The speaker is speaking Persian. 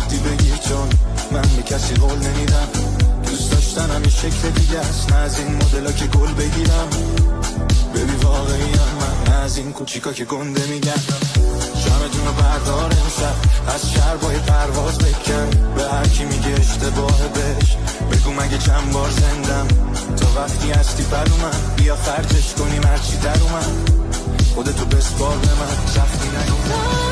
جدی بگیر، چون من به کسی قول نمیدم. دوست داشتنم یه شکل دیگه است، نه از این مدلا که گل بگیرم. ببین واقعیم من، نه از این کوچیکا که گنده میگن. شمتون رو بردار امشب، از شربای پرواز بکن. به هر کی میگه اشتباهه بهش بگو مگه چند بار زندم. تا وقتی هستی من بیا خرجش کنیم هرچی در اومد. خودتو بسپار به من، سختی نگیم.